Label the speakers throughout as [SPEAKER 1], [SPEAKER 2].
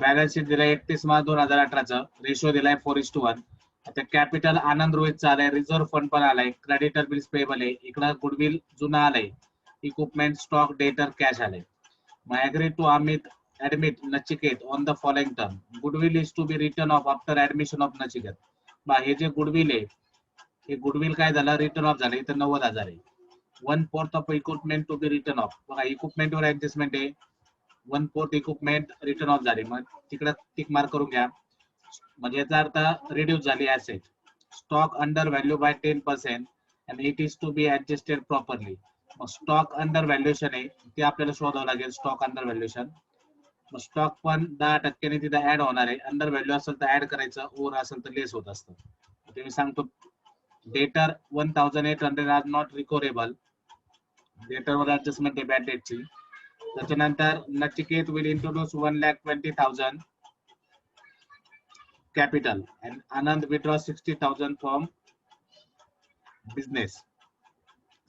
[SPEAKER 1] Balance sheet दिलाय 31/मार्च 2018चं. Ratio दिलाय 4:1. आता कॅपिटल आनंद रोहितचा आलाय, रिझर्व्ह फंड पण आलाय, क्रेडिटर बिल्स पेबल आहे, इकडं गुडविल जुना आलाय, इक्विपमेंट स्टॉक डेटर कॅश आलाय. मग agree to admit Nachiket on the following term. Goodwill is to be written off after admission of Nachiket. हे जे गुडविल आहे हे गुडविल काय झालं, रिटर्न ऑफ झालं. इथं 90,000 आहे. 1/4 of equipment to be return off. बघा इक्विपमेंट वर ऍडजस्टमेंट आहे, 1/4 इक्विपमेंट रिटर्न ऑफ झाले. मग तिकडे टिक मार्क करून घ्या. म्हणजे याचा अर्थ रिड्यूस झाली asset. Stock under value by 10% and it is to be adjusted properly. मग स्टॉक अंडर व्हॅल्युएशन आहे ते आपल्याला शोधावं लागेल. Stock under valuation. मग स्टॉक पण 10% तिथे ऍड होणार आहे. अंडर व्हॅल्यू असेल तर ऍड करायचं, ओव्हर असेल तर लेस होत असतं. ते मी सांगतो. डेटर 1800 आर नॉट रिकव्हरेबल. डेटरवर ऍडजस्टमेंट आहे बॅड डेटची. त्याच्यानंतर Nachiket will introduce 1,20,000 capital and Anand withdraw 60,000 from business.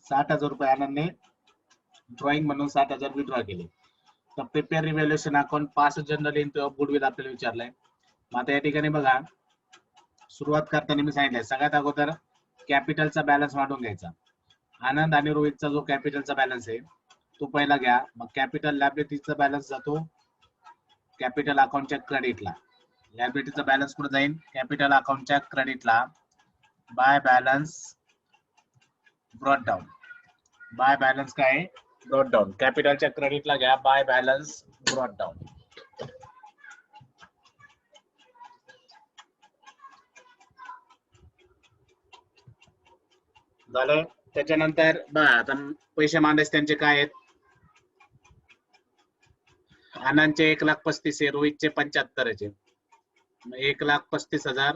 [SPEAKER 1] 60,000 रुपये आनंदने ड्रॉइंग म्हणून 60,000 विड्रॉ केले. तर prepare revaluation account pass general into of goodwill आपल्याला विचारलंय. मग आता या ठिकाणी बघा सुरुवात करताना मी सांगितलंय सगळ्यात अगोदर कॅपिटलचा बॅलन्स वाढून घ्यायचा. आनंद आणि रोहितचा जो कॅपिटलचा बॅलन्स आहे तो पहिला घ्या. मग कॅपिटल लायबिलिटीचा बॅलन्स जातो कॅपिटल अकाउंटच्या क्रेडिटला. लायबिलिटीचा बॅलन्स कुठे जाईल, कॅपिटल अकाउंटच्या क्रेडिटला. By balance brought down. By balance काय ब्रॉट डाऊन. कॅपिटलच्या क्रेडिटला घ्या, बाय बॅलन्स ब्रॉट डाऊन. झालं. त्याच्यानंतर आता पैसे मांडायचे त्यांचे काय आहेत. आनंदचे 1,35,000 आहे, रोहितचे 75 आहे. 1,35,000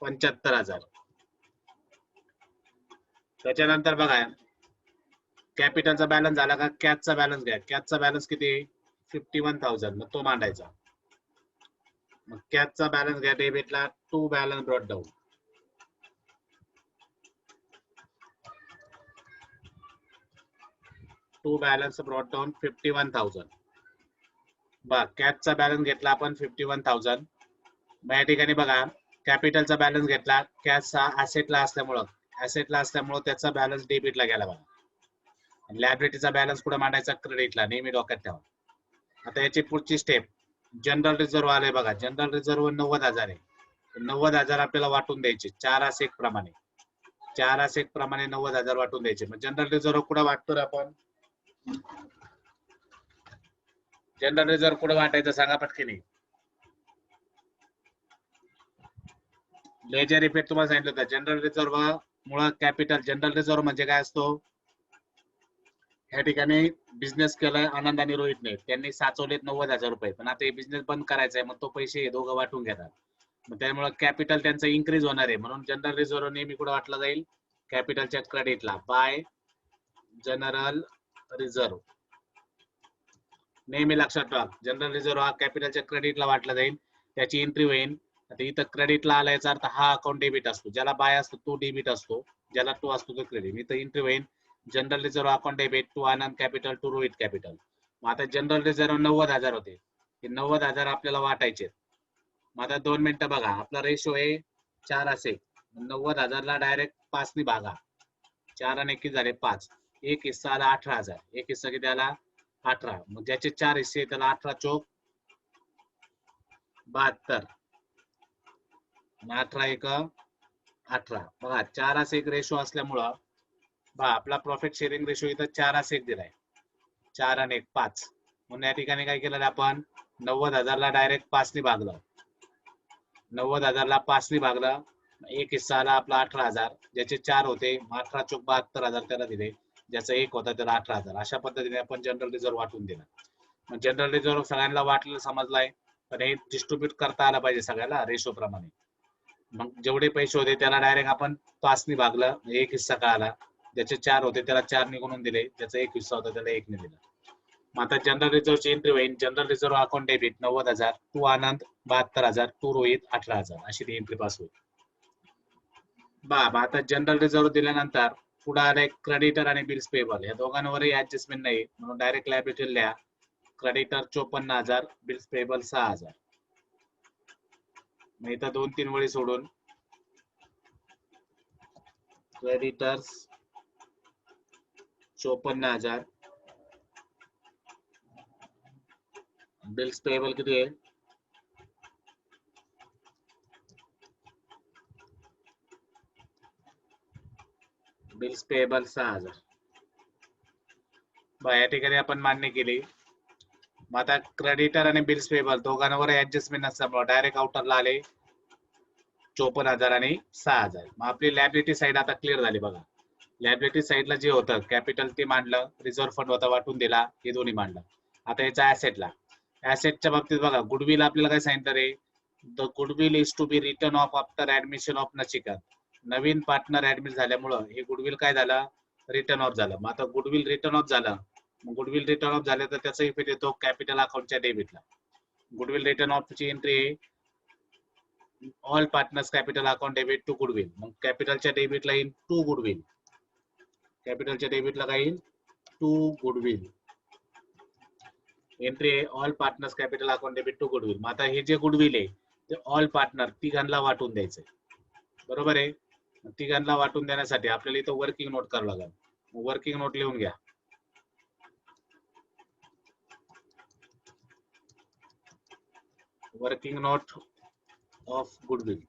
[SPEAKER 1] 75,000. त्याच्यानंतर बघा कॅपिटलचा बॅलन्स झाला का, कॅशचा बॅलन्स घ्या. कॅशचा बॅलन्स किती 51,000. मग तो मांडायचा. मग कॅशचा बॅलन्स घ्या डेबिटला. To balance brought down. To balance brought down 51,000. बघा कॅशचा बॅलन्स घेतला आपण 51,000. मग या ठिकाणी बघा कॅपिटलचा बॅलन्स घेतला. कॅश हा ऍसेटला असल्यामुळं त्याचा बॅलन्स डेबिटला गेला. बघा लायबिलिटीचा बॅलन्स कुठे मांडायचा, क्रेडिटला. नेहमी डोक्यात ठेवा. आता याची पुढची स्टेप जनरल रिझर्व्ह आले. बघा जनरल रिझर्व्ह 90,000 आहे. 90,000 आपल्याला वाटून द्यायचे 4 आसेक प्रमाणे. 4 आसेक प्रमाणे 90,000 वाटून द्यायचे. मग जनरल रिझर्व्ह कुठे वाटतो आपण, जनरल रिझर्व्ह कुठे वाटायचं सांगा पटकन. लेजर इफेक्ट तुम्हाला सांगितलं होतं. जनरल रिझर्व्ह मुळे कॅपिटल. जनरल रिझर्व्ह म्हणजे काय असतो, या ठिकाणी बिझनेस केलाय आनंद आणि रोहितने. त्यांनी साचवलेत 90,000 रुपये. पण आता हे बिझनेस बंद करायचा आहे. मग तो पैसे हे दोघं वाटून घेतात. मग त्यामुळे कॅपिटल त्यांचं इन्क्रीज होणार आहे. म्हणून जनरल रिझर्व्ह नेहमी कुठे वाटला जाईल, कॅपिटलच्या क्रेडिटला. Bye general reserve. नेहमी लक्षात ठेवा जनरल रिझर्व्ह हा कॅपिटलच्या क्रेडिटला वाटला जाईल. त्याची एंट्री होईल. आता इथं क्रेडिटला आला याचा अर्थ हा अकाउंट डेबिट असतो. ज्याला बाय असतो तो डेबिट असतो, ज्याला टू असतो तो क्रेडिट. इथं एंट्री होईल general reserve account debit to Anand capital to Rohit capital. मग आता जनरल रिझर्व्ह 90,000 होते. हे 90,000 आपल्याला वाटायचे. मग आता 2 मिनिटं बघा आपला रेशो आहे 4 असेल. 90,000ला डायरेक्ट 5 ने भागा. 4 आणि 1 झाले 5. एक हिस्सा आला 18,000. एक हिस्सा किती आला 18. मग ज्याचे 4 हिस्से त्याला 18 चोक 72. 18 एक 18. बघा 4 आसेक रेशो असल्यामुळं बघा आपला प्रॉफिट शेअरिंग रेशो इथं 4 आसेक दिलाय. 4 आणि 1 5. म्हणून या ठिकाणी काय केलं आपण 90,000ला डायरेक्ट 5 ने भागलं. 90,000ला 5 ने भागलं. एक हिस्सा आला आपला 18,000. ज्याचे 4 होते 18 चोक 72,000 त्याला दिले. ज्याचा 1 होता त्याला 18,000. अशा पद्धतीने आपण जनरल रिझर्व्ह वाटून दिला. मग जनरल रिझर्व्ह सगळ्यांना वाटलेलं समजलाय. पण हे डिस्ट्रीब्यूट करता आलं पाहिजे सगळ्याला रेशो प्रमाणे. मग जेवढे पैसे होते त्याला डायरेक्ट आपण 5 ने भागलं. एक हिस्सा का आला. ज्याचे 4 होते त्याला 4 ने गुणून दिले. ज्याचा 1 हिस्सा होता त्याला 1 ने दिला. मग आता जनरल रिझर्व्हची एंट्री होईल. General reserve account debit 90,000 to Anand 72,000 to Rohit 18,000. अशी ती एंट्री पास होईल. आता जनरल रिझर्व्ह दिल्यानंतर पुढे आले क्रेडिटर आणि बिल्स पेबल. या दोघांवरही ऍडजस्टमेंट नाही म्हणून डायरेक्ट लायबिलिटी लिहा. Creditor 54,000, bills payable 6,000. मग इथं 2-3 वेळी सोडून क्रेडिटर्स 54,000, बिल्स पेबल किती आहे? Bills payable 6,000. या ठिकाणी आपण मान्य केली. मग आता क्रेडिटर आणि बिल्स पेबल दोघांवर ऍडजस्टमेंट नसल्यामुळे डायरेक्ट आउटरला आले 54,000 आणि 6,000. मग आपली लायबिलिटी साइड आता क्लिअर झाली बघा. लायबिलिटी साइडला जे होतं कॅपिटल ते मांडलं, रिझर्व्ह फंड होता वाटून दिला, हे दोन्ही मांडलं. आता याचा ऍसेटला, ऍसेटच्या बाबतीत बघा गुडविल आपल्याला काय सांगितलं रे, the goodwill is to be return off after admission of Nachiket. नवीन पार्टनर ऍडमिट झाल्यामुळं हे गुडविल काय झालं, रिटर्न ऑफ झालं. मग आता गुडविल रिटर्न ऑफ झालं, गुडविल रिटर्न ऑफ झाले तर त्याचा इफेक्ट येतो कॅपिटल अकाउंटच्या डेबिटला. गुडविल रिटर्न ऑफ ची एंट्री आहे all partners capital account debit to goodwill. मग कॅपिटलच्या डेबिटला येईल टू गुडविल, कॅपिटलच्या डेबिटला काय येईल टू गुडविल. एंट्री आहे all partners capital account debit to goodwill. मग आता हे जे गुडविल आहे ते ऑल पार्टनर तिघांना वाटून द्यायचंय, बरोबर आहे. तिघांना वाटून देण्यासाठी आपल्याला इथं वर्किंग नोट करावं लागेल. वर्किंग नोट लिहून घ्या. Working note of goodwill.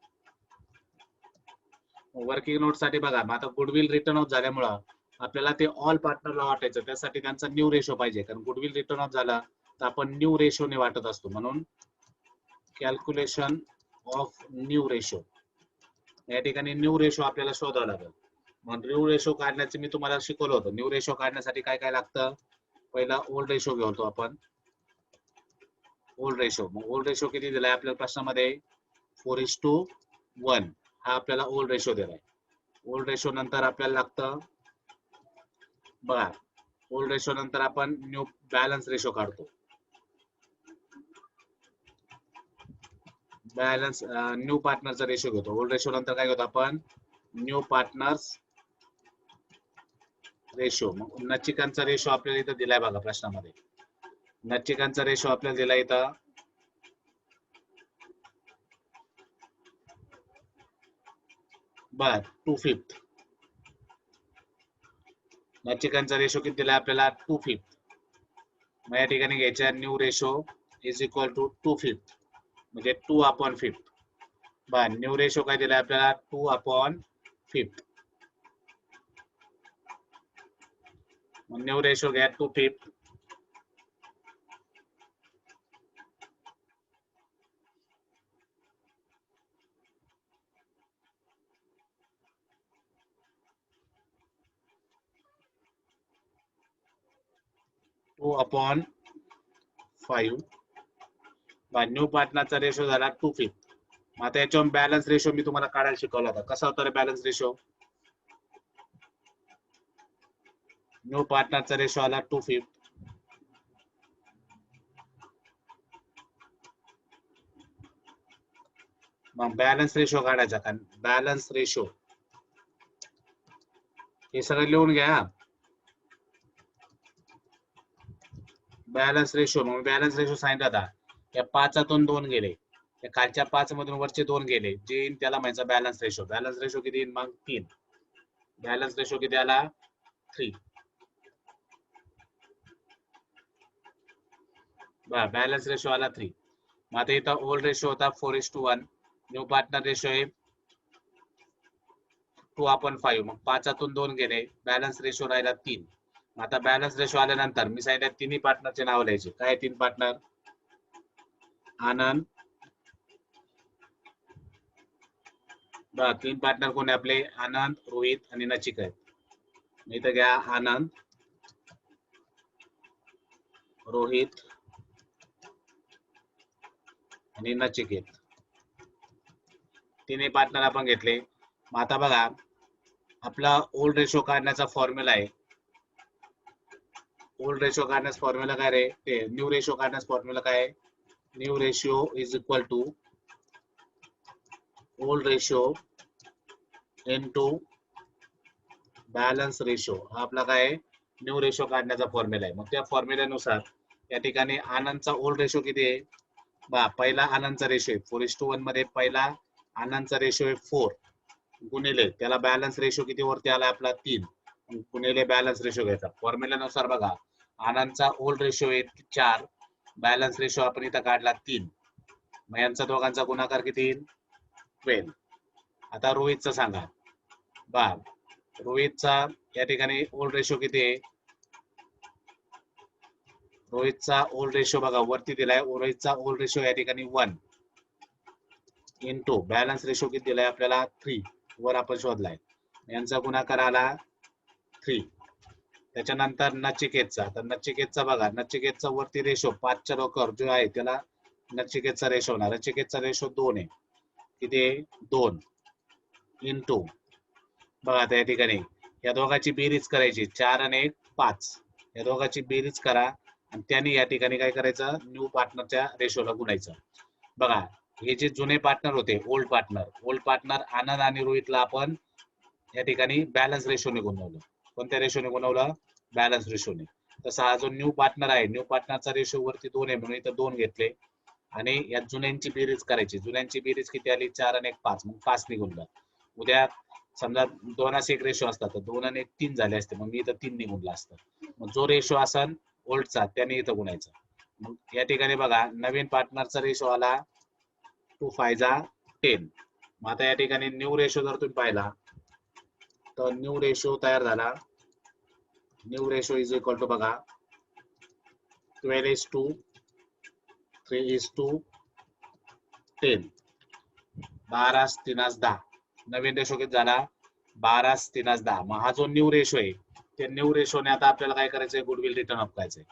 [SPEAKER 1] Working note साठी बघा, मग आता गुडविल रिटर्न ऑफ झाल्यामुळं आपल्याला ते ऑल पार्टनरला वाटायचं, त्यासाठी त्यांचा न्यू रेशो पाहिजे. कारण गुडविल रिटर्न ऑफ झाला तर आपण न्यू रेशोने वाटत असतो, म्हणून कॅल्क्युलेशन ऑफ न्यू रेशो. या ठिकाणी न्यू रेशो आपल्याला शोधावं लागेल. मग न्यू रेशो काढण्याचे मी तुम्हाला शिकवलं होतं. न्यू रेशो काढण्यासाठी काय काय लागतं, पहिला ओल्ड रेशो घेतो आपण. ओल्ड रेशो, मग ओल्ड रेशो किती दिलाय आपल्याला प्रश्नामध्ये 4:1 हा आपल्याला ओल्ड रेशो दिलाय. ओल्ड रेशो नंतर आपल्याला लागतं बघा, ओल्ड रेशो नंतर आपण न्यू बॅलन्स रेशो काढतो. बॅलन्स न्यू पार्टनरचा रेशो घेतो. ओल्ड रेशो नंतर काय घेतो आपण, न्यू पार्टनर्स रेशो. मग नचिकांचा रेशो आपल्याला इथं दिलाय बघा प्रश्नामध्ये. नचिकांचा रेशो आपल्याला दिला इथं बर 2/5. नचिकांचा रेशो किती दिला आपल्याला 2/5. मग या ठिकाणी घ्यायच्या new ratio is equal to 2/5 म्हणजे 2/5. बर न्यू रेशो काय दिलाय आपल्याला 2/5. मग न्यू रेशो घ्या 2/5. न्यू पार्टनरचा रेशो झाला 2/5. मग आता याच्यावर बॅलन्स रेशो मी तुम्हाला काढायला शिकवला होता. कसा होता रे बॅलन्स रेशो, न्यू पार्टनरचा रेशो आला 2/5. मग बॅलन्स रेशो काढायचा, कारण बॅलन्स रेशो हे सगळं लिहून घ्या. बॅलन्स रेशो, मग बॅलन्स रेशो सांगितला होता, या 5 2 गेले, या खालच्या 5 मधून वरचे 2 गेले, जे येईल त्याला म्हणायचा बॅलन्स रेशो. बॅलन्स रेशो किती येईल मग 3. बॅलन्स रेशो किती आला 3. बॅलन्स रेशो आला 3. मग आता इथं ओल्ड रेशो होता 4:1, न्यू पार्टनर रेशो आहे 2/5. मग 5 2 गेले, बॅलन्स रेशो राहिला 3. आता बॅलन्स रेशो आल्यानंतर मी सांगितलं तिन्ही पार्टनरचे नाव लिहायचे. काय 3 पार्टनर, आनंद. 3 पार्टनर कोण आहे आपले, आनंद, रोहित आणि नचिकेत. इथं घ्या आनंद, रोहित आणि नचिकेत. तिन्ही पार्टनर आपण घेतले. मग आता बघा आपला ओल्ड रेशो काढण्याचा फॉर्म्युला आहे. ओल्ड रेशो काढण्यास फॉर्म्युला काय रे, ते न्यू रेशो काढण्यास फॉर्म्युला काय, new ratio is equal to old ratio into balance ratio. हा आपला काय न्यू रेशो काढण्याचा फॉर्म्युला आहे. मग त्या फॉर्म्युल्यानुसार या ठिकाणी आनंदचा ओल्ड रेशो किती आहे? बा पहिला आनंदचा रेशो आहे 4:1 मध्ये पहिला आनंदचा रेशो आहे 4 गुणिले त्याला बॅलन्स रेशो किती वरती आला आपला 3 गुणिले बॅलन्स रेशो घ्यायचा. फॉर्म्युल्यानुसार बघा आनंदचा ओल्ड रेशो आहे 4 बॅलन्स रेशो आपण इथं काढला 3 मग यांचा दोघांचा गुणाकार किती येईल 12. आता रोहितचा सांगा. बा रोहितचा या ठिकाणी ओल्ड रेशो किती आहे? रोहितचा ओल्ड रेशो बघा वरती दिलाय. रोहितचा ओल्ड रेशो या ठिकाणी 1 इंटू बॅलन्स रेशो किती दिलाय आपल्याला 3 वर आपण शोधलाय. यांचा गुणाकार आला 3. त्याच्यानंतर नचिकेतचा. तर नचिकेतचा बघा नचिकेतचा वरती रेशो 5च्या रोकर जो आहे त्याला नचिकेतचा रेशो होणार. नचिकेतचा रेशो 2 आहे. किती आहे 2 इंटू बघा आता या ठिकाणी या दोघांची बेरीज करायची 4 आणि 1 5 या दोघांची बेरीज करा आणि त्यांनी या ठिकाणी काय करायचं न्यू पार्टनरच्या रेशोला गुणायचं. बघा हे जे जुने पार्टनर होते ओल्ड पार्टनर आनंद आणि रोहितला आपण या ठिकाणी बॅलन्स रेशोने गुणवलं. कोणत्या रेशोने गुणवलं? बॅलन्स रेशोने. तसा हा जो न्यू पार्टनर आहे न्यू पार्टनरचा रेशो वरती 2 आहे म्हणून इथं 2 घेतले आणि या जुन्यांची बेरीज करायची. जुन्यांची बेरीज किती आली 4 आणि 1 5 मग 5 ने गुणलं. उद्या समजा 2 एक रेशो असतात तर 2 आणि 1 3 झाले असते मग मी इथं 3 ने गुणलं असतं. मग जो रेशो असन ओल्डचा त्याने इथं गुणायचं. मग या ठिकाणी बघा नवीन पार्टनरचा रेशो आला 2 5 10. मग आता या ठिकाणी न्यू रेशो जर तुम्ही पाहिला तर न्यू रेशो तयार झाला. New ratio is equal to बघा 12:3:10 12:3:10 नवीन रेशो किती झाला 12:3:10. मग हा जो न्यू रेशो आहे त्या न्यू रेशोने आता आपल्याला काय करायचंय गुडविल रिटर्न ऑफ करायचंय.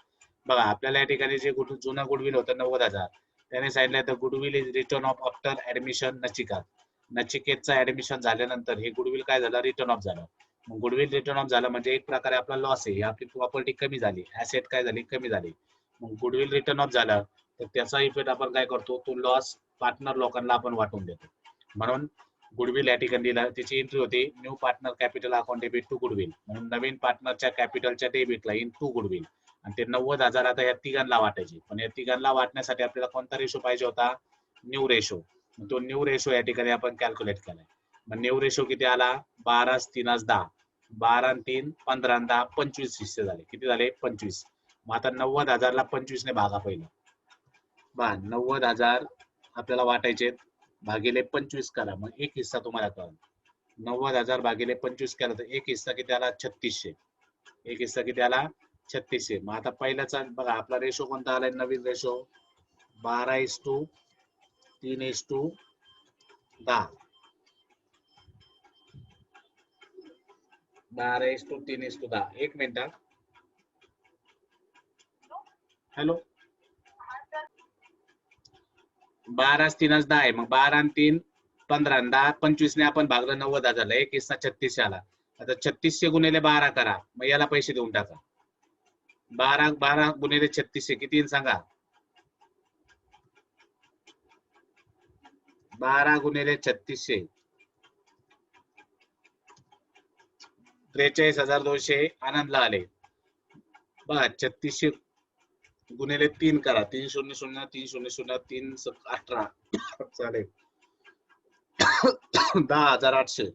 [SPEAKER 1] बघा आपल्याला या ठिकाणी जे जुना गुडविल होतं 90,000 त्याने सांगितलं तर goodwill is return off after admission नचिकेतचा ऍडमिशन झाल्यानंतर हे गुडविल काय झालं रिटर्न ऑफ झालं. मग गुडविल रिटर्न ऑफ झालं म्हणजे एक प्रकारे आपला लॉस आहे. आपली प्रॉपर्टी कमी झाली ऍसेट काय झाली कमी झाली. मग गुडविल रिटर्न ऑफ झालं तर त्याचा इफेक्ट आपण काय करतो तो लॉस पार्टनर लोकांना आपण वाटून देतो. म्हणून गुडविल या ठिकाणी त्याची एंट्री होती new partner capital account debit to goodwill म्हणून नवीन पार्टनरच्या कॅपिटलच्या डेबिटला इन टू गुडविल आणि ते 90,000 आता या तिघांना वाटायचे. पण या तिघांना वाटण्यासाठी आपल्याला कोणता रेशो पाहिजे होता न्यू रेशो. तो न्यू रेशो या ठिकाणी आपण कॅल्क्युलेट केलाय. मग न्यू रेशो किती आला 12:3:10 12:3 15 25 हिस्से झाले. किती झाले 25. मग आता 90,000 ला 25 ने भागा पहिलं. बा 90,000 आपल्याला वाटायचे भागिले 25 करा मग एक हिस्सा तुम्हाला कळलं. 90,000 भागिले 25 केला तर एक हिस्सा किती आला 3600. एक हिस्सा किती आला 3600. मग आता पहिल्याचा बघा आपला रेशो कोणता आलाय नवीन रेशो 12:3:10 12:3:10. एक मिनिट हॅलो 12:3:10 आहे. मग 12 आणि 3 15 10 25 ने आपण भागलं 90,000 एक हिस्सा 3600 आला. आता 3600 गुणिले 12 करा मग याला पैसे देऊन टाका. 12 गुणिले 3600 किती येईल सांगा 12 गुणिले 3600 43,200 आनंदला आले. बघा 3600 गुणिले 3 करा 300 300 3 18 चालेल 10,800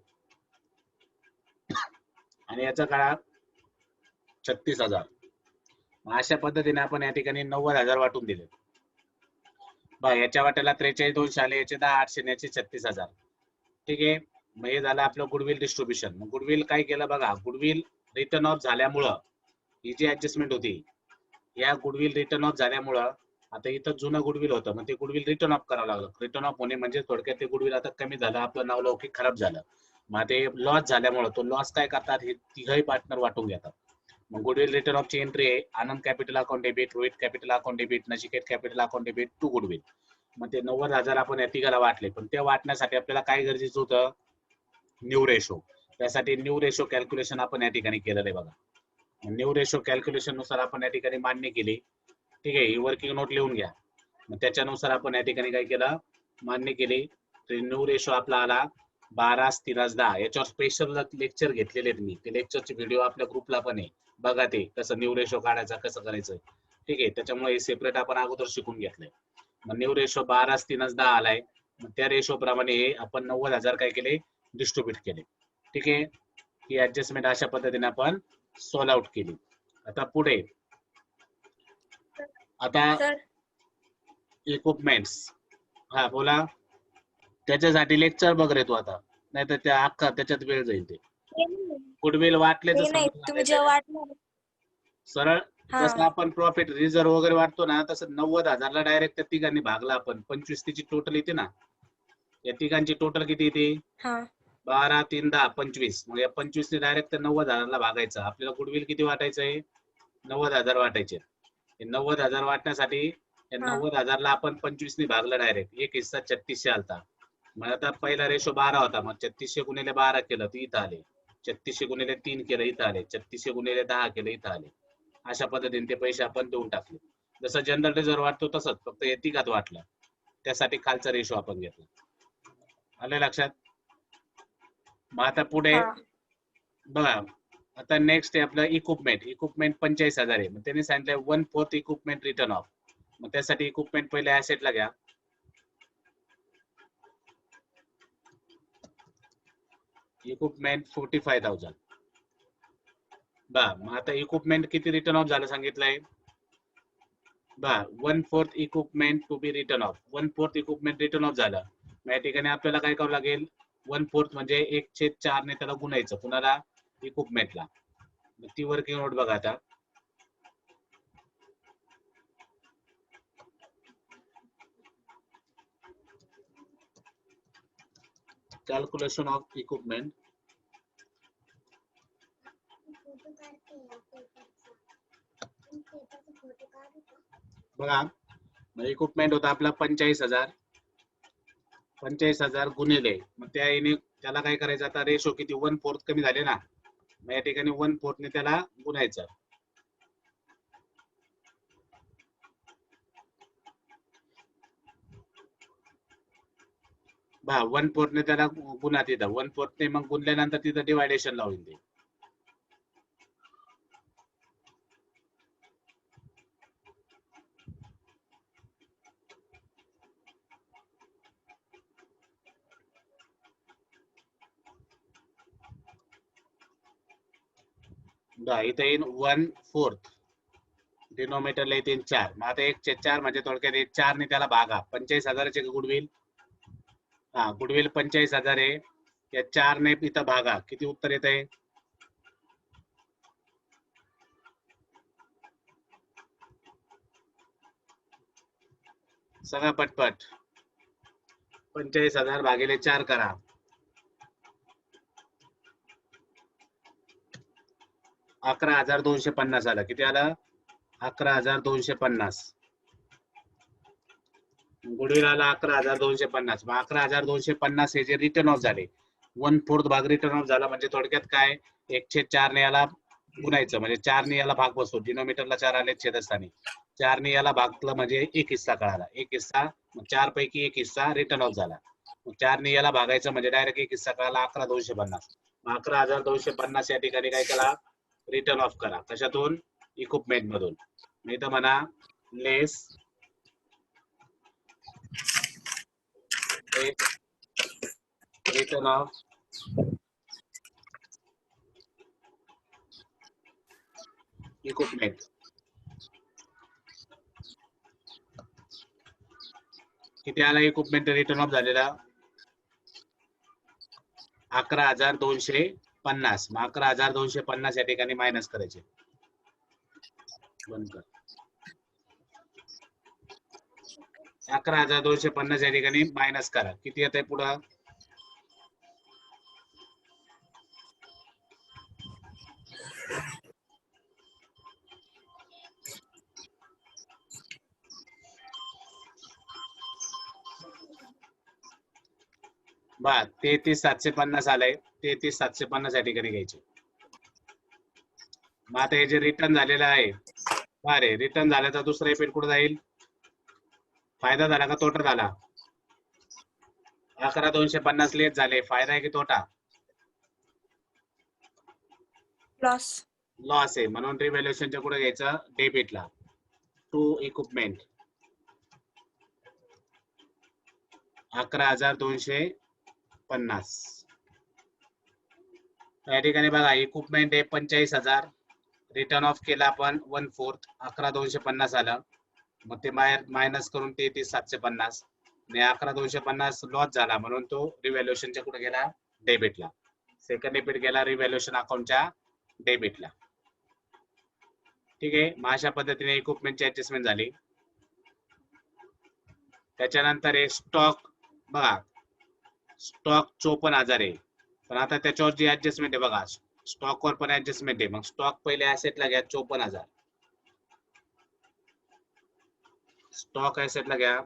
[SPEAKER 1] आणि याचा काळा 36,000. अशा पद्धतीने आपण या ठिकाणी 90,000 वाटून दिले. बघा याच्या वाट्याला 43,200 आले याचे 10,800 याचे 36,000. ठीक आहे. मग हे झालं आपलं गुडविल डिस्ट्रीब्युशन. मग गुडविल काय केलं बघा गुडविल रिटर्न ऑफ झाल्यामुळं ही जी ऍडजस्टमेंट होती या गुडविल रिटर्न ऑफ झाल्यामुळं आता इथं जुनं गुडविल होतं मग ते गुडविल रिटर्न ऑफ करावं लागलं. रिटर्न ऑफ होणे म्हणजे थोडक्यात ते गुडविल आता कमी झालं आपलं नाव लौकिक खराब झालं. मग ते लॉस झाल्यामुळं तो लॉस काय करतात हे तिघही पार्टनर वाटून घेतात. मग गुडविल रिटर्न ऑफ ची एंट्री आहे Anand capital account debit Rohit capital account debit Nachiket capital account debit to goodwill. मग ते 90,000 आपण या तिघाला वाटले पण ते वाटण्यासाठी आपल्याला काय गरजेचं होतं न्यू रेशो. त्यासाठी न्यू रेशो कॅल्क्युलेशन आपण या ठिकाणी केलेलं आहे बघा. न्यू रेशो कॅल्क्युलेशन नुसार आपण या ठिकाणी मान्य केली. ठीक आहे ही वर्किंग नोट लिहून घ्या. मग त्याच्यानुसार आपण या ठिकाणी काय केलं मान्य केली. न्यू रेशो आपला आला 12:3:10. याच्यावर स्पेशल लेक्चर घेतलेले आहेत मी. ते लेक्चरचे व्हिडिओ आपल्या ग्रुपला पण आहे बघा ते कसं न्यू रेशो काढायचा कसं करायचं ठीक आहे, त्याच्यामुळे हे सेपरेट आपण अगोदर शिकून घेतलंय. मग न्यू रेशो 12 3 10 आलाय. मग त्या रेशो प्रमाणे हे आपण 90,000 काय केले, डिस्ट्रीब्यूट केले. ठीक आहे, ही ऍडजस्टमेंट अशा पद्धतीने आपण सॉल्व आउट केली. आता पुढे आता इक्विपमेंट्स. हा बोला. त्याच्यासाठी लेक्चर बघ रे तू आता, नाही तर त्या अख्खा त्याच्यात वेळ जाईल. ते गुडविल वाटले सरळ जसं आपण प्रॉफिट रिझर्व वगैरे वाटतो ना, तसं 90,000ला डायरेक्ट त्या तिघांनी भागला आपण. 25 तिची टोटल येते ना, या तिघांची टोटल किती येते? 12 3 10 25. मग या 25 ने डायरेक्ट 90,000ला भागायचं. आपल्याला गुडविल किती वाटायचंय? 90,000 वाटायचे. 90,000 वाटण्यासाठी या 90,000ला आपण 25 ने भागलं डायरेक्ट. एक हिस्सा 3600 आलता. मग आता पहिला रेशो 12 होता, मग 3600 गुणिले 12 केलं तर इथं आले. 3600 गुणिले 3 केलं इथं आले. 3600 गुणिले 10 केलं इथं आले. अशा पद्धतीने ते पैसे आपण देऊन टाकले. जसं जनरल रिझर्व वाटतो तसंच, फक्त हे तिघात वाटलं. त्यासाठी खालचा रेशो आपण घेतला. आलं लक्षात? मग आता पुढे बघा, आता नेक्स्ट आहे आपलं इक्विपमेंट. इक्विपमेंट 45,000 आहे. मग त्यांनी सांगितलं 1/4 इक्विपमेंट रिटर्न ऑफ. मग त्यासाठी इक्विपमेंट पहिले ऍसेटला घ्या. इक्विपमेंट 45,000. मग आता इक्विपमेंट किती रिटर्न ऑफ झालं सांगितलंय? 1/4 equipment to be return off. 1/4 equipment written off झालं. मग या ठिकाणी आपल्याला काय करावं लागेल? 1/4 म्हणजे 1/4 ने त्याला गुणायचं. कुणाला? इक्विपमेंटला. मग ती वर्किंग नोट बघा आता. Calculation of equipment. बघा, इक्विपमेंट होता आपला 45,000. 45,000 गुणिले, मग त्याला काय करायचं आता? रेशो किती? 1/4 कमी झाले ना, मग या ठिकाणी 1/4 ने त्याला गुणायचं. बघा 1/4 ने त्याला गुणा. तिथं 1/4 ने मग गुणल्यानंतर तिथं डिवायडेशन लावून दे. इथं येईल 1/4. डिनोमिनेटरला येते 4. मग आता 1/4 म्हणजे थोडक्यात 4 ने त्याला भागा. 45,000चे गुडविल. गुडविल 45,000 आहे. या 4 ने इथं भागा. किती उत्तर येत आहे? सगळं पटपट. 45,000 भागिले 4 करा. 11,250 आलं. किती आलं? 11,250. गुडविल आला 11,250. मग 11,250 हे जे रिटर्न ऑफ झाले, 1/4 भाग रिटर्न ऑफ झाला. म्हणजे थोडक्यात काय? 1/4 ने याला गुणायचं, म्हणजे 4 ने याला भाग बसतो. डिनोमिनेटरला 4 आले छेदस्थानी. 4 ने याला भागलं म्हणजे एक हिस्सा कळाला. एक हिस्सा, 4 पैकी एक हिस्सा रिटर्न ऑफ झाला. 4 ने याला भागायचं म्हणजे डायरेक्ट एक हिस्सा कळाला. 11,250. 11,250 या ठिकाणी काय केला? रिटर्न ऑफ करा. कशातून? इक्विपमेंट मधून. नाही तर म्हणा लेस रिटर्न ऑफ इक्विपमेंट. किती आला इक्विपमेंट रिटर्न ऑफ झालेला? 11,250. मग 11,250 या ठिकाणी मायनस करायचे. बंद कर. 11,250 या ठिकाणी मायनस करा. किती येत आहे पुढं? बा 33,750 आलंय. 33,750 या ठिकाणी घ्यायचे. मग आता हे जे रिटर्न झालेलं आहे, अरे रिटर्न झाल्याचा दुसरा इफेक्ट कुठे जाईल? फायदा झाला का तोटा झाला? 11,250 लेस झाले. फायदा आहे की तोटा?
[SPEAKER 2] लॉस.
[SPEAKER 1] लॉस आहे. म्हणून रिव्हॅल्युएशनच्या पुढे घ्यायचं डेबिटला. To equipment 11,250. या ठिकाणी बघा इक्विपमेंट आहे 45,000, रिटर्न ऑफ केला आपण 1/4, 11,250 आलं. मग ते मायनस करून 33,750 आणि 11,250 लॉस झाला म्हणून तो रिव्हॅल्युएशनच्या कुठे गेला, डेबिटला. सेकंड डेबिट गेला रिव्हॅल्युएशन अकाउंटच्या डेबिटला. ठीक आहे, मग अशा पद्धतीने इक्विपमेंटची ऍडजस्टमेंट झाली. त्याच्यानंतर आहे स्टॉक. बघा स्टॉक 54,000 आहे, पण आता त्याच्यावर जी ऍडजस्टमेंट आहे बघा, स्टॉकवर पण ऍडजस्टमेंट आहे. मग स्टॉक पहिले ऍसेटला घ्या 54,000, स्टॉक ऍसेटला घ्या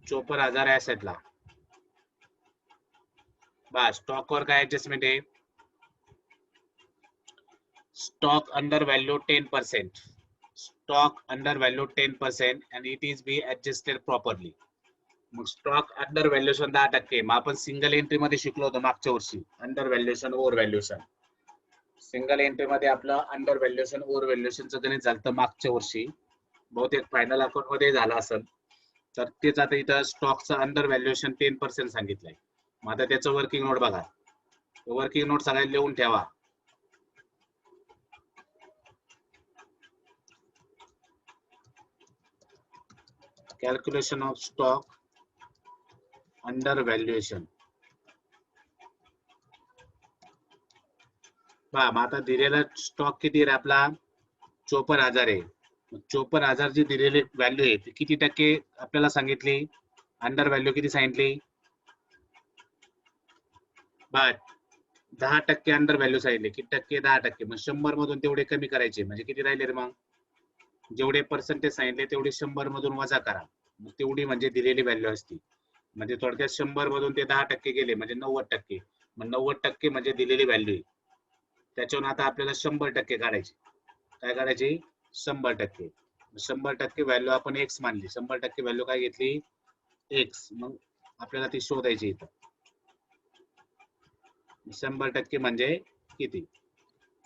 [SPEAKER 1] 54,000 ऍसेटला. बस स्टॉकवर काय ऍडजस्टमेंट आहे, stock under value 10%, stock under value 10% and it is be adjusted properly. मग स्टॉक अंडर व्हॅल्युएशन 10%. मग आपण सिंगल एंट्री मध्ये शिकलो होतो मागच्या वर्षी, under valuation over valuation. Single entry मध्ये आपलं अंडर व्हॅल्युएशन ओव्हर व्हॅल्युएशनचं गणित झालं मागच्या वर्षी, बहुतेक फायनल अकाउंट मध्ये झालं असेल. तर तेच आता इथं स्टॉकचं अंडर व्हॅल्युएशन 10% सांगितलंय. मग आता त्याचं वर्किंग नोट बघा, वर्किंग नोट सगळ्यांना लिहून ठेवा. Calculation of stock under valuation. पहा मग आता दिलेला स्टॉक किती आहे आपला, 54,000 आहे. 54,000 जी दिलेली व्हॅल्यू आहे ती किती टक्के आपल्याला सांगितली, अंडर व्हॅल्यू किती सांगितली, 10% अंडर व्हॅल्यू सांगितली. किती टक्के, 10%. मग 100 मधून तेवढे कमी करायचे, म्हणजे किती राहिले रे, मग जेवढे पर्सेंटेज सांगितले तेवढे 100 मधून वजा करा. मग तेवढी म्हणजे दिलेली व्हॅल्यू असती. म्हणजे थोडक्यात 100 मधून ते 10% गेले म्हणजे 90%. मग 90% म्हणजे दिलेली व्हॅल्यू आहे. त्याच्यावरून आता आपल्याला 100% काढायची. काय काढायची, 100%. 100% व्हॅल्यू आपण एक्स मानली. 100% व्हॅल्यू काय घेतली, एक्स. मग आपल्याला ती शोधायची इथं. 100% म्हणजे किती,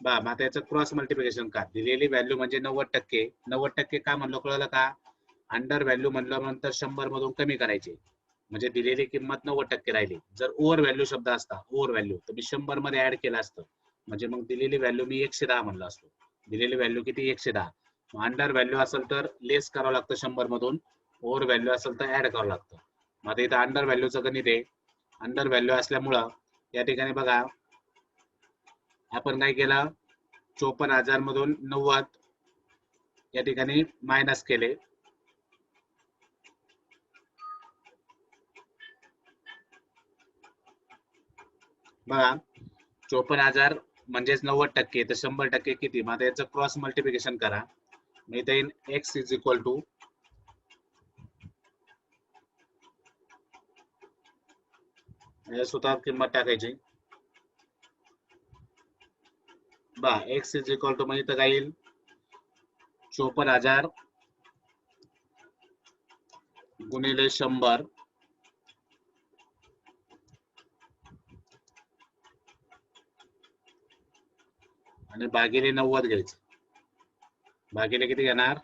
[SPEAKER 1] बा मग त्याचं क्रॉस मल्टिप्लिकेशन का, दिलेली व्हॅल्यू म्हणजे 90%. 90% का म्हणलं कळलं का, अंडर व्हॅल्यू म्हणल्यानंतर 100 मधून कमी करायचे, म्हणजे दिलेली किंमत 90% राहिली. जर ओव्हर व्हॅल्यू शब्द असता, ओव्हर व्हॅल्यू, तर मी 100 मध्ये ऍड केलं असतं, म्हणजे मग दिलेली व्हॅल्यू मी 110 म्हणलं असतो. दिलेली व्हॅल्यू किती, 110. अंडर व्हॅल्यू असेल तर लेस करावं लागतं 100 मधून, ओव्हर व्हॅल्यू असेल तर ऍड करावं लागतं. मग आता इथं अंडर व्हॅल्यूचं गणित आहे. अंडर व्हॅल्यू असल्यामुळं या ठिकाणी बघा आपण काय केलं, 54,000 मधून 90 या ठिकाणी मायनस केले. बघा 54,000 म्हणजेच 90%, तर 100% किती, मग याचं क्रॉस मल्टिप्लिकेशन करा. मग इथे येईल एक्स इज इक्वल टू, स्वतः किंमत टाकायची. बा एक्स इज इक्वल टू, मग इथं काय येईल, 54,000 गुणिले 100 आणि भागिले 90 घ्यायचं. भागिले किती घेणार,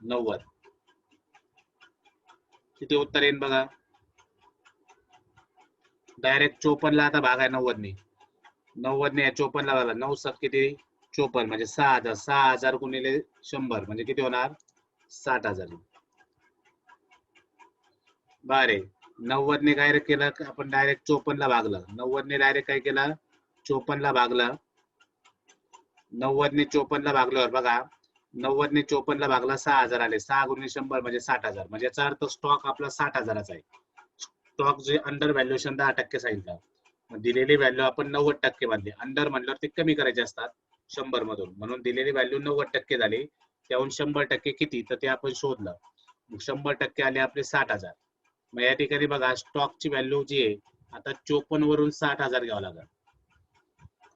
[SPEAKER 1] 90. किती उत्तर येईल बघा, डायरेक्ट 54 ला आता भाग आहे 90 ने, 90 ने 54 ला भागला, 9 7 किती 54, म्हणजे 6,000. 6,000 गुणिले 100 म्हणजे किती होणार, 60,000. बरे 90 ने काय केलं आपण, डायरेक्ट 54 ला भागलं. 90 ने डायरेक्ट काय केलं, 54 ला भागलं. 90 ने 54 ला भागल्यावर बघा, 90 ने 54 ला भागला 6,000 आले. 6 गुणिले 100 म्हणजे 60,000. म्हणजे याचा अर्थ स्टॉक आपला 60,000चा आहे. स्टॉक जे अंडर व्हॅल्युएशन 10% सांगितलं, दिलेली व्हॅल्यू आपण 90% मानली. अंडर म्हणल्यावर ते कमी करायचे असतात 100 मधून, म्हणून दिलेली व्हॅल्यू 90% झाली. त्याहून 100% किती, तर ते आपण शोधलं. 100% आले आपले 60,000. मग या ठिकाणी बघा स्टॉकची व्हॅल्यू जी आहे आता 54 वरून 60,000 घ्यावं लागेल.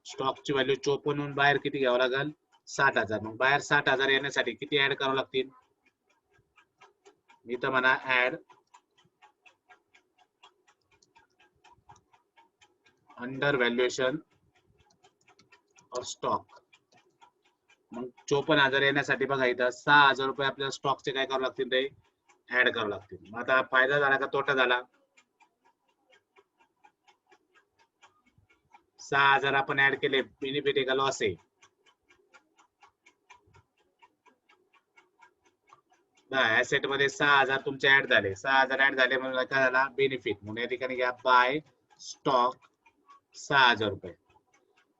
[SPEAKER 1] स्टॉकची व्हॅल्यू 54 वरून बाहेर किती घ्यावं लागेल, 60,000. मग बाहेर 60,000 येण्यासाठी किती ऍड करावं लागतील, इथं म्हणा add under valuation of stock. मग 54,000 येण्यासाठी बघा इथं 6,000 रुपये आपल्याला स्टॉकचे काय करावं लागतील ते ऍड करावं लागतील. मग आता फायदा झाला का तोटा झाला? 6,000 आपण ऍड केले, बेनिफिट आहे का लॉस आहे? ऍसेट मध्ये 6,000 तुमचे ऍड झाले, 6,000 ऍड झाले म्हणून काय झाला बेनिफिट. म्हणून या ठिकाणी घ्या बाय स्टॉक 6,000 रुपये.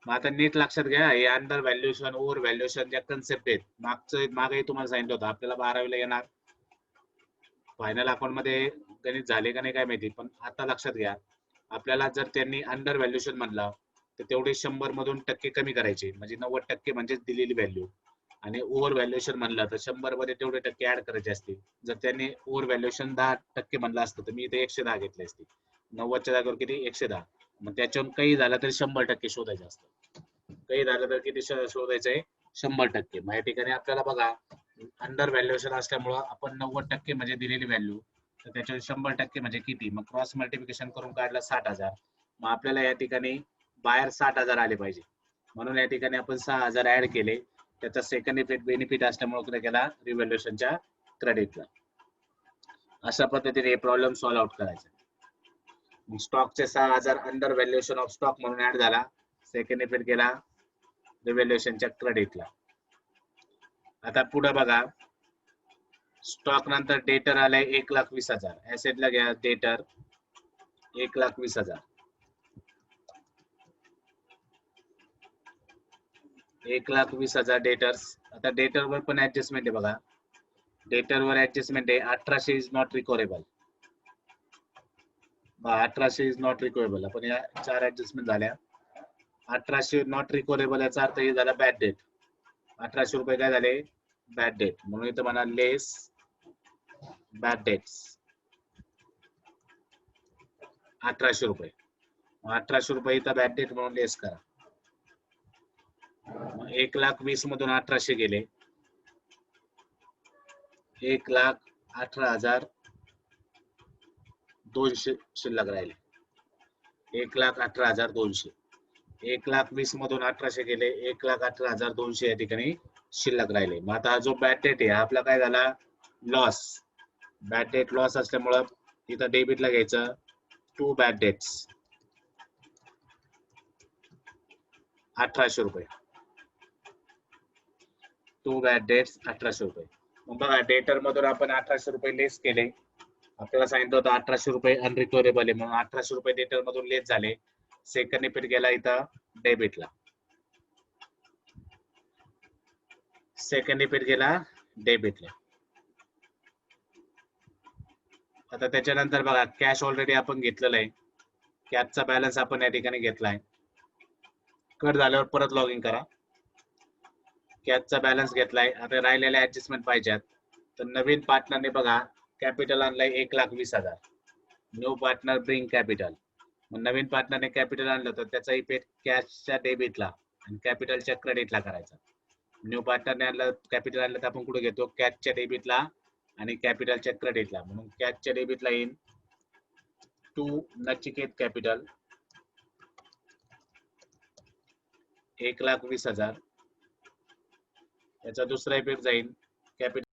[SPEAKER 1] मग आता नीट लक्षात घ्या, हे अंडर व्हॅल्युएशन ओव्हर व्हॅल्युएशन ज्या कन्सेप्ट आहेत मागही तुम्हाला सांगितलं होतं आपल्याला 12वीला येणार. फायनल अकाउंट मध्ये गणित झाले का नाही काय माहिती, पण आता लक्षात घ्या आपल्याला जर त्यांनी अंडर व्हॅल्युएशन म्हणलं तर तेवढे 100 मधून टक्के कमी करायचे, म्हणजे 90% म्हणजे दिलेली व्हॅल्यू. आणि ओव्हर व्हॅल्युएशन म्हणलं तर 100 मध्ये तेवढे टक्के ऍड करायचे असतील. जर त्यांनी ओव्हर व्हॅल्युएशन 10% म्हणलं असतं तर मी इथे 110 घेतले असते. 90च्या जागेवर किती 110. मग त्याच्यावर काही झालं तरी 100% शोधायचं असतं. काही झालं तर किती शोधायचंय 100%. मग या ठिकाणी आपल्याला बघा अंडर व्हॅल्युएशन असल्यामुळं आपण 90% म्हणजे दिलेली व्हॅल्यू, तर त्याच्यावर 100% म्हणजे किती, मग क्रॉस मल्टिप्लिकेशन करून काढलं 60,000. मग आपल्याला या ठिकाणी बाहेर 60,000 आले पाहिजे, म्हणून या ठिकाणी आपण 6,000 ऍड केले. त्याचा सेकंड इफेक्ट बेनिफिट असल्यामुळे काय केला रिव्हॅल्युएशनच्या क्रेडिटला. अशा पद्धतीने हे प्रॉब्लेम सॉल्व्ह आउट करायचा. स्टॉकचे 6,000 अंडर व्हॅल्युएशन ऑफ स्टॉक म्हणून ऍड झाला, सेकंड इफेक्ट गेला रिव्हॅल्युएशनच्या क्रेडिटला. आता पुढे बघा, स्टॉक नंतर डेटर आलाय 1,20,000. ऍसेटला घ्या डेटर 1,20,000. 1,20,000 डेटर्स. आता डेटर वर पण ऍडजस्टमेंट आहे बघा, डेटर वर ऍडजस्टमेंट आहे 1800 is not recoverable. 1800 is not recoverable. आपण या 4 ऍडजस्टमेंट झाल्या. 1800 नॉट रिकव्हरेबल याचा अर्थ हे झाला बॅड डेट. 1800 रुपये काय झाले बॅड डेट, म्हणून इथं म्हणा लेस बॅड डेट्स 1800 रुपये. 1800 रुपये इथं बॅड डेट म्हणून लेस करा. 1,20,000 मधून 1800 गेले, 1,18,200 शिल्लक राहिले. 1,18,200. 1,20,000 मधून 1800 गेले, 1,18,200 या ठिकाणी शिल्लक राहिले. मग आता जो बॅड डेट आहे आपला काय झाला लॉस. बॅड डेट लॉस असल्यामुळं इथं डेबिटला घ्यायचं 2 बॅड डेट्स 1800 रुपये. 2 बॅड डेट्स 1800 रुपये. मग बघा डेटर मधून आपण 1800 रुपये लेस केले. आपल्याला सांगितलं होतं 1800 रुपये अनरिकव्हरेबल आहे, म्हणून 1800 रुपये डेटर मधून लेस झाले. सेकंड इफेक्ट गेला इथं डेबिटला. सेकंड इफेक्ट गेला डेबिटला. आता त्याच्यानंतर बघा कॅश ऑलरेडी आपण घेतलेला आहे, कॅशचा बॅलन्स आपण या ठिकाणी घेतलाय. कट झाल्यावर परत लॉग इन करा. कॅशचा बॅलन्स घेतलाय. आता राहिलेल्या ऍडजस्टमेंट पाहिजेत, तर नवीन पार्टनरने बघा कॅपिटल आणलंय 1,20,000. New partner bring capital. मग नवीन पार्टनरने कॅपिटल आणलं तर त्याचा इफेक्ट कॅशच्या डेबिटला आणि कॅपिटलच्या क्रेडिटला करायचा. न्यू पार्टनरने आणलं कॅपिटल आणलं तर आपण कुठे घेतो कॅशच्या डेबिटला आणि कॅपिटलच्या क्रेडिटला. म्हणून कॅशच्या डेबिटला येईल 2 नचिकेत कॅपिटल 1,20,000. याचा दुसरा इफेक्ट जाईल कॅपिटल